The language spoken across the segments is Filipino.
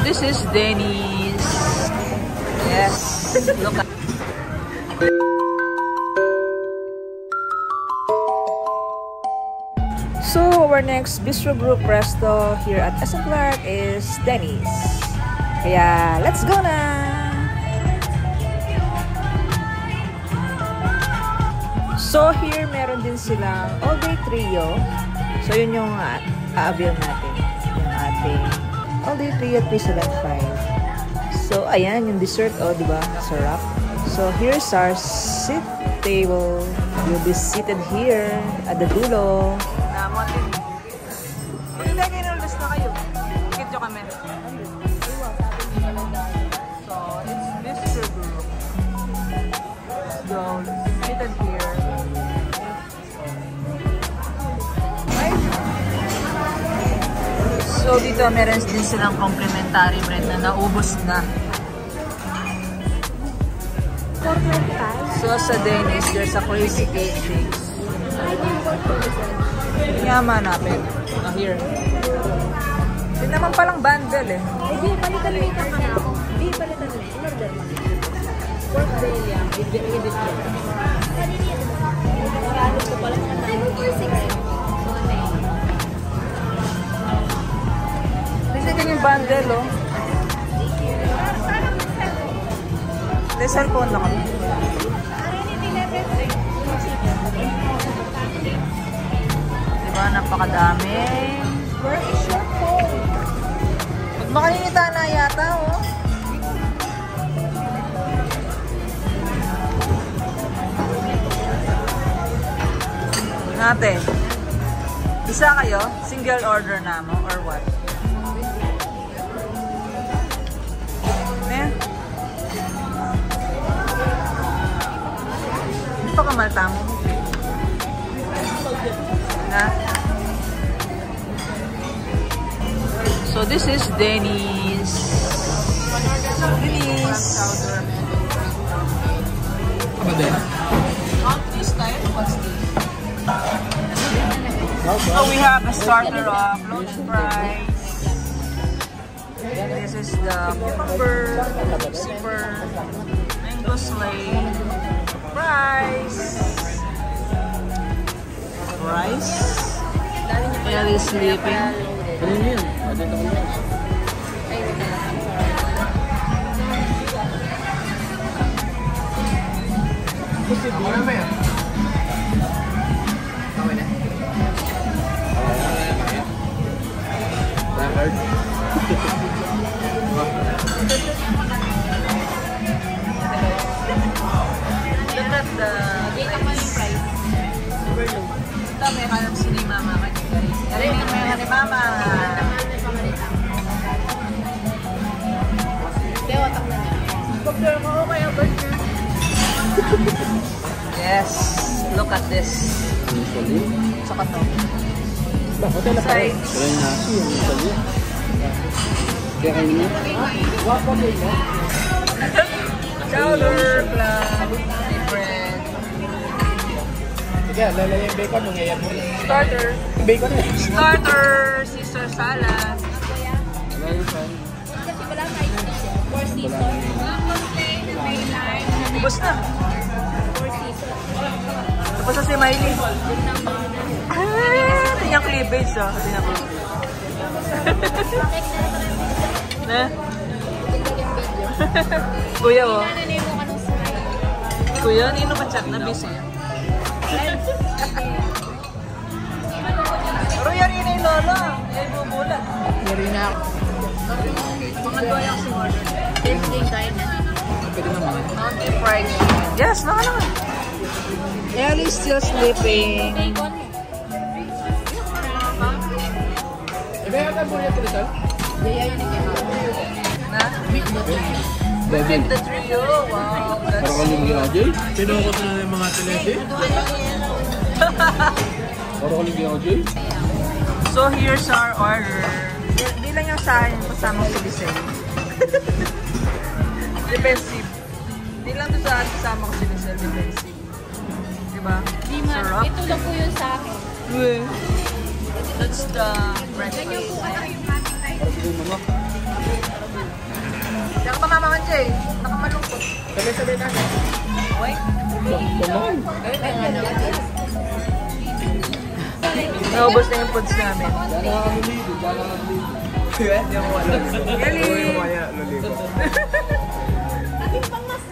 this is Denny's. Yes, look at. So our next bistro group resto here at SM Clark is Denny's. Kaya let's go na! So here meron din silang all-day trio. So yun yung a-avail natin. Yung ating all-day trio 375. So ayan yung dessert, oh diba? Sarap. So here's our seat table. You'll be seated here at the dulo. Maglagay na ulas na kayo. Ikit nyo kami. So it's bistro group. So seated here. So dito meron din silang complimentary bread na naubos na. So sa Denny's, there's a crazy cake things. Yaman natin. Here. Hindi naman palang bundle eh. Hindi, palitan mo ito na ako. Hindi, palitan mo. Order mo. Pork belly yan. Ibig ko. Marami ko pala naman. 460. Kasi din yung bundle oh. May cellphone na kami. Diba, napakadami. Where is your phone? Makalinita na yata, oh. Nate, isa kayo? Single order na mo or what? Ito kamalta mo. Na? So this is Denny's. Denny's. Apa din? This time, what's this? So we have a starter of loaded fries. This is the cucumber, zipper, mango slate, fries. Rice. Ellie is sleeping. Ano yun? Ano ba yan? Okay na. Record. Look at the price. Ito may hanap si ni Mama kanya guys. Narinig mo yung ni Mama. Dewatak na niya. Pagdara ko kaya burger. Yes, look at this. Saka to. Hotel na pala. Sides. Kaya yung nasi yung sali. Kaya kayo niya? Wapa mo yun. Chowder, club, bread. Sige, lalay yung bacon nung ngayon mo. Starter. Bacon eh. Starter, Caesar salad. Lalay yung fan. Kasi wala kayo dito. Four season. Ubus na. Four season. Tapos na si Miley. Ah, tingnan cleavage oh. Tingnan ko. Na? Kuya oh. Kuya, nino ka chat na busy. Pero yari na yung lola. Ay bubulat. Yari na ako. Mga doya kasi order. Thursday tayo na. Pwede naman. Mountain fried chicken. Yes, baka naman. Ellie's still sleeping. Bacon. Iba yung tabuya ito ito? Na? Meet the trio. Wow. Parang kaling gina, Jay? Pinukot na yung mga telete? Parang kaling gina, Jay? So here's our order. Hindi lang yung sa akin kasama si Lisel. Defensive. Hindi lang to sa akin kasama ko si Lisel. Defensive. Diba? Di man. Sarap. Ito lang po yun sa akin. That's the breakfast. Parang siguro manok. Diyan ka mamaman siya eh. Nakamalungkot. Sabay-sabay natin. Uy. Naubos na yung foods namin. Gali!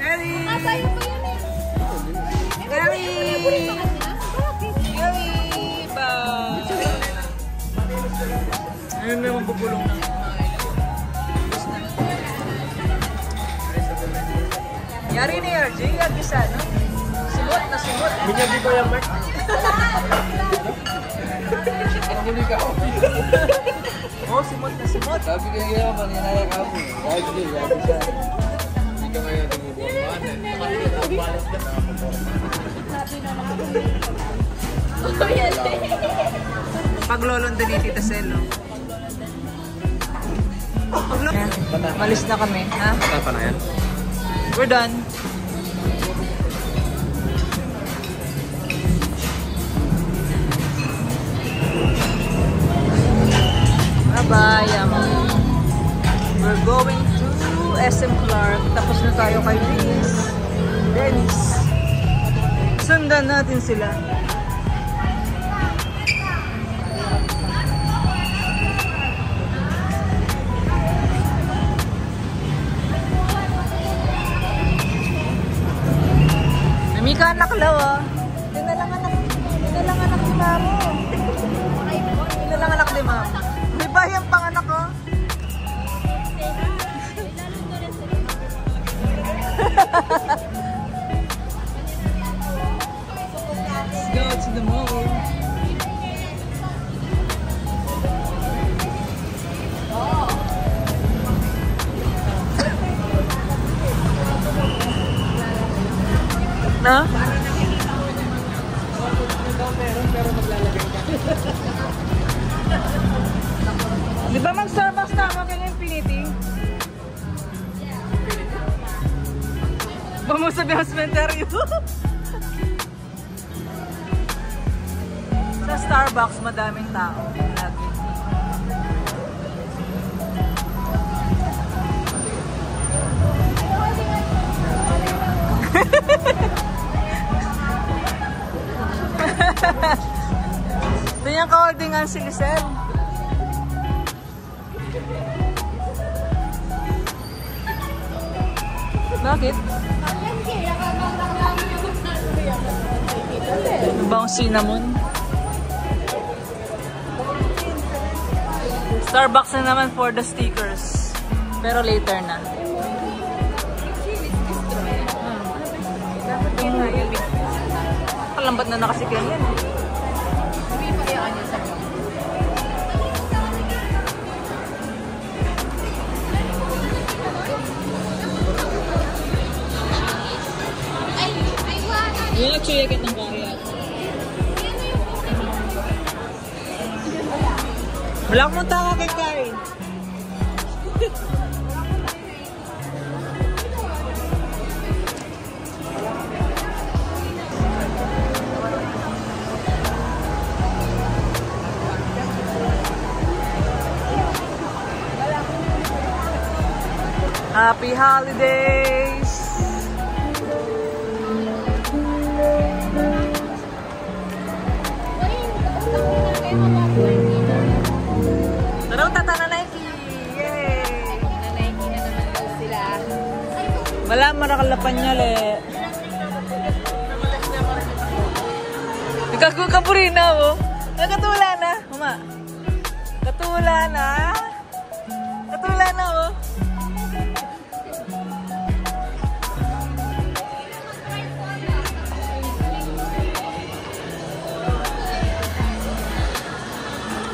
Gali! Gali! Gali! Ba? Ayun na yung bubulong ng yari ni RJ, agisa, no? Simot na simot. Binyabi ko yan, Mark. Ang muli ka ako. Oh, simot na simot. Sabi ko yung maninaya ka mo. RJ, sabi siya. Hindi ka ngayon tumubuhan eh. Nakabalas ka na ako. Paglolonda ni Tita Sel, no? Malis na kami, ha? Tapa na yan. We're done. Bye-bye. We're going to SM Clark. Tapos na tayo kay Dennis. Sundan natin sila. Mika anak law ah. Dinalang anak ni mamo. Dinalang anak ni mamo. May bayang pang anak oh. Let's go to the mall. Na? Di ba mag-Starbucks na ako kay Infinity? Ba mo sabi ang cementerio? Sa Starbucks, madaming tao. Lagi. Ito yung ka-holdingan si Lisel. Bakit? Ano bang cinnamon? Starbucks na naman for the stickers. Pero later na. Kalambat na nakasikin yan. Yung nagsuyagat ng kaya. Wala akong tawa kay Kain. Happy holidays! Tara, tata na Nike! Yay! Na Nike na naman daw sila. Wala, marakalapan niya, le. Ikagukapuri na, oh. Nakatula na. Mama. Katula na. Katula na, oh.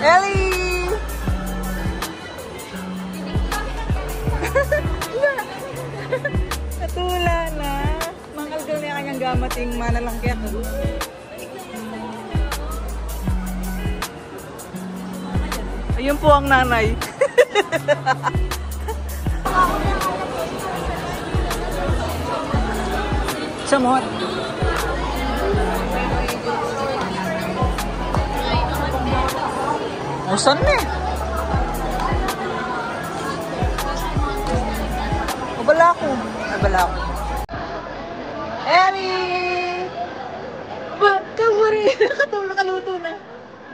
Ellie! Natula na. Mangkalgal niya kanyang gamating manalangkyak. Ayun po ang nanay. Samot. Usan na eh. ako. Ay, bala ako. Ellie! Ba't ka mo rin? Nakaluto na.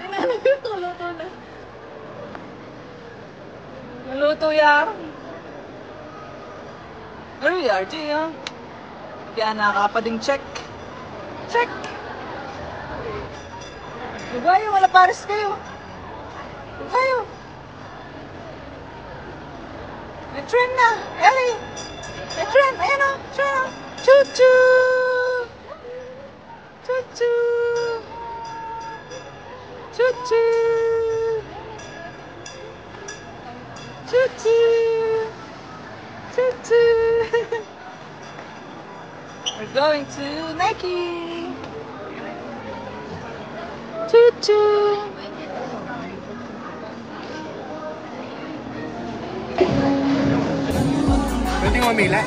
Nakaluto na. Naluto yan. Ano yung RJ, ha? Kaya nakakapading check. Check! Lugayo, wala pares kayo. Lugayo. May train na. Ellie! May train. Ayan o. Train o. Choo-choo! Choo-choo! Choo-choo! Choo-choo! Choo-choo! We're going to Nike! Choo-choo! Pwede mo mamila?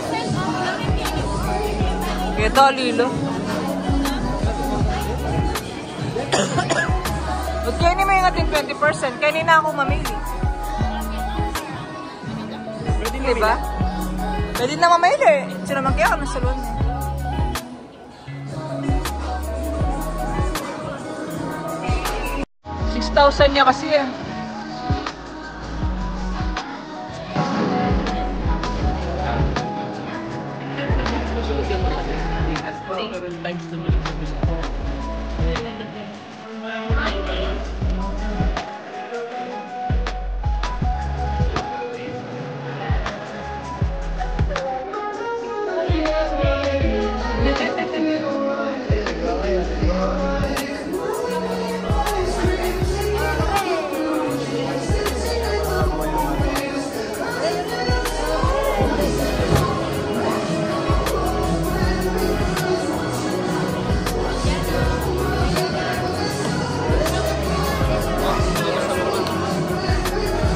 Ito, Lilo. Ba't kainin mo yung ating 20%? Kainin na ako mamili. Pwede mo Diba? Pwede na mamili. Sino naman kaya kami sa salon? 6,000 niya kasi eh.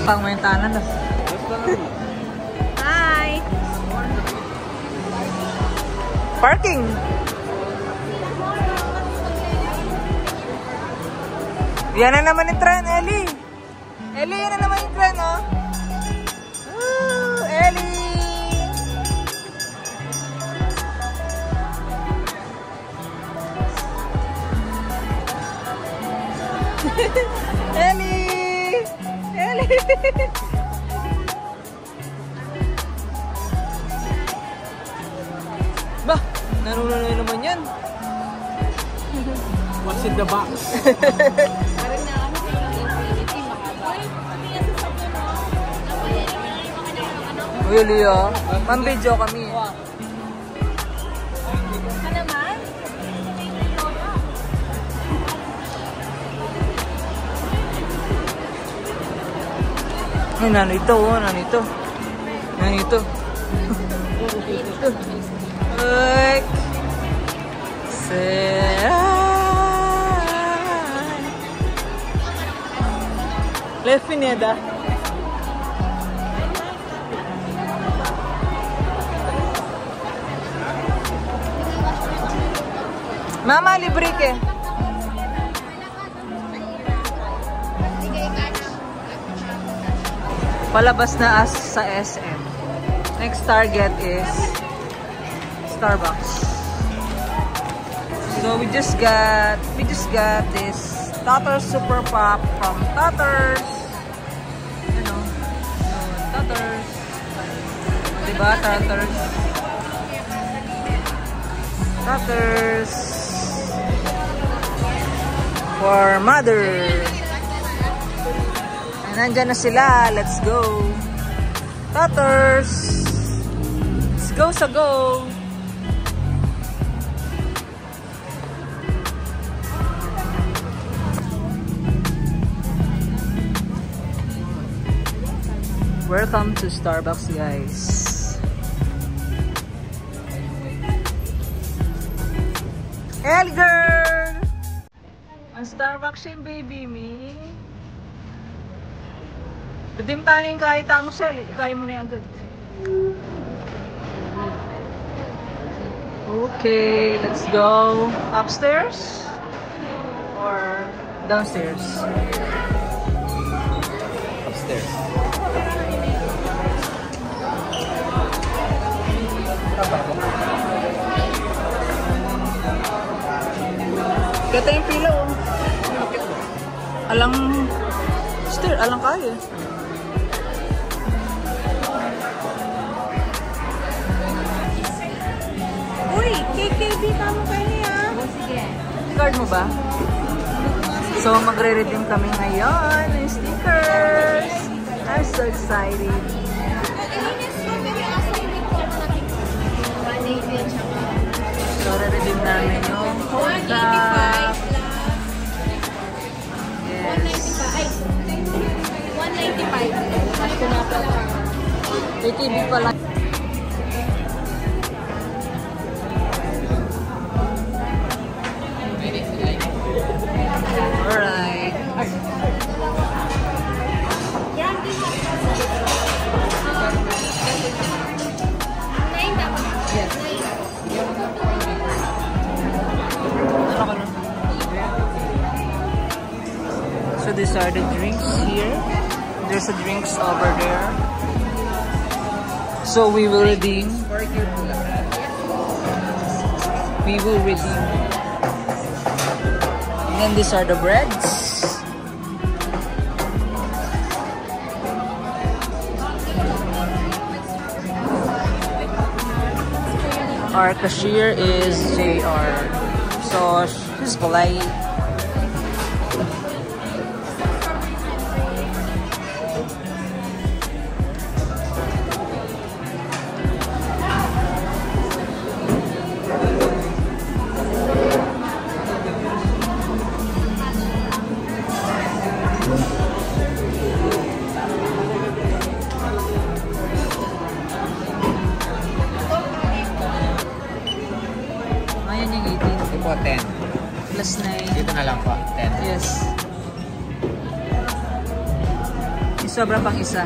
Pangmentanan na. Hi! Parking! Yan na naman yung tren, Ellie! Ellie, yan na naman yung tren, oh! Woo! Ellie! Ellie! Ellie! Bah! Nanunuloy naman yan. What's in the box? Uy, Leo. Man-video kami. Ka naman? Ay, nanito, oh. Nanito. Nanito. Ay. Le Pineda. Mama, libre ke. Palabas na as sa SM. Next target is Starbucks. So we just got this Tatters Super Pop from Tatters. You know, Tatters. Diba, Tatters? Tatters for mother. And nandyan na sila. Let's go. Tatters. Let's go sa go. Welcome to Starbucks, guys. Hey, girl! Ang Starbucks yung baby me. Pwede tayo kahit ang sel. Kaya mo na yan agad. Okay, let's go. Upstairs? Or downstairs? Upstairs. Alang steer, alang kaya. Uy, KKB, tama kayo niya. Sige. Card mo ba? So, magre-redeem kami ngayon ng stickers. I'm so excited. So, re-redeem namin yung Hoda. Yes. 195. KKB pala. Alright. So these are the drinks here. There's a drinks over there. So we will redeem. We will redeem. And then these are the breads. Our cashier is JR. So she's polite. Ayan yung 18. Ito po, 10. Plus 9. Dito na lang po, 10. Yes. Yung sobra pang isa.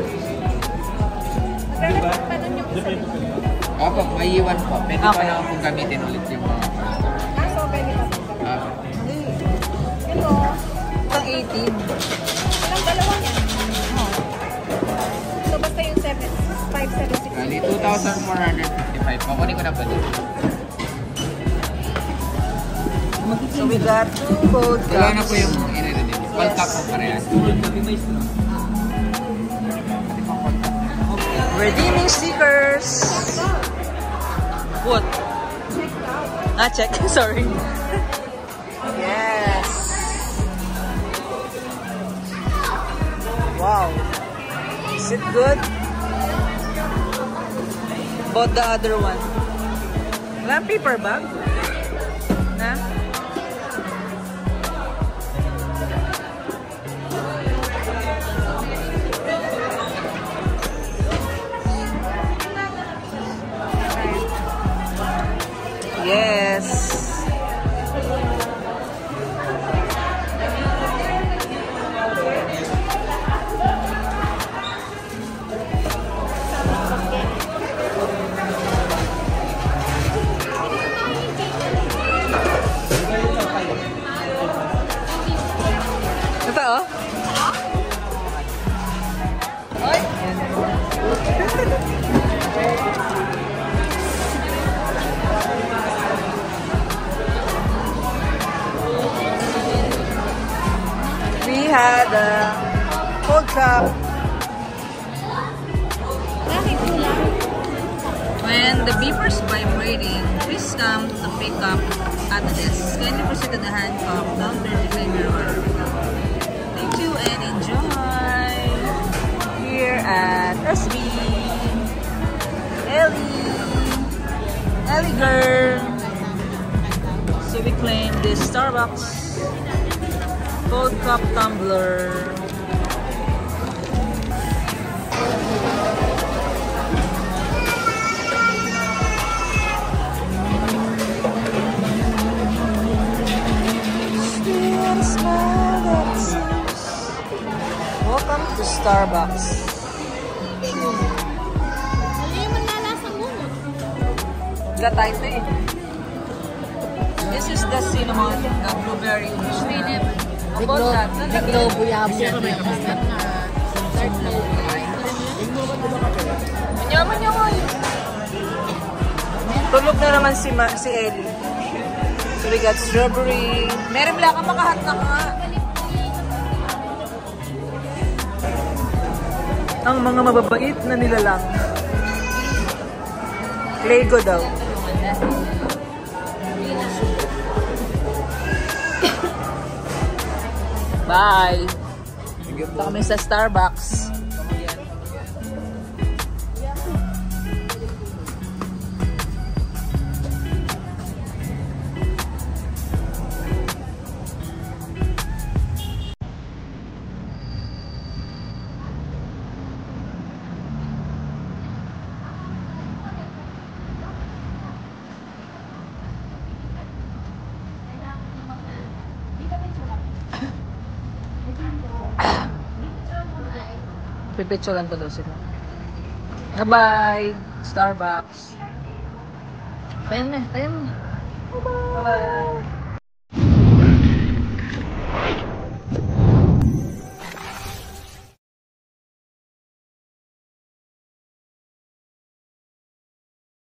Opo, may iwan po. Pwede pa Okay. naman pong gamitin ulit yung mga So, pwede pa po. Ito. Pang 18. Walang dalawa niya. So, basta yung 576. Kali 2,455. Pakunin ko na po dito. So we got 2 gold cups. Wala na po yung i-redeem. One cup po parehas. Redeeming stickers. What? Check. Sorry. Yes. Wow. Is it good? Bought the other one. Wala paper bag? Na? Yes. Ito oh. Ay. We had a cold cup. When the beepers vibrating, please come to pick up at the desk. Kindly proceed to the handcuff. Don't turn the finger or thank you and enjoy. Here at SB. Ellie girl. So we claim this Starbucks cold cup tumbler. Welcome to Starbucks. Gatay ito eh. This is the cinnamon, the blueberry. About that. Manyaman. Tulog na naman si Ellie. So we got strawberry. Mary Blanca, makahat na ka nga. Ang mga mababait na nilalang. Lego daw. Bye! Ito kami sa Starbucks. Pipicturean ko daw sila. Bye-bye! Starbucks. Ayan na, ayan na. Bye-bye!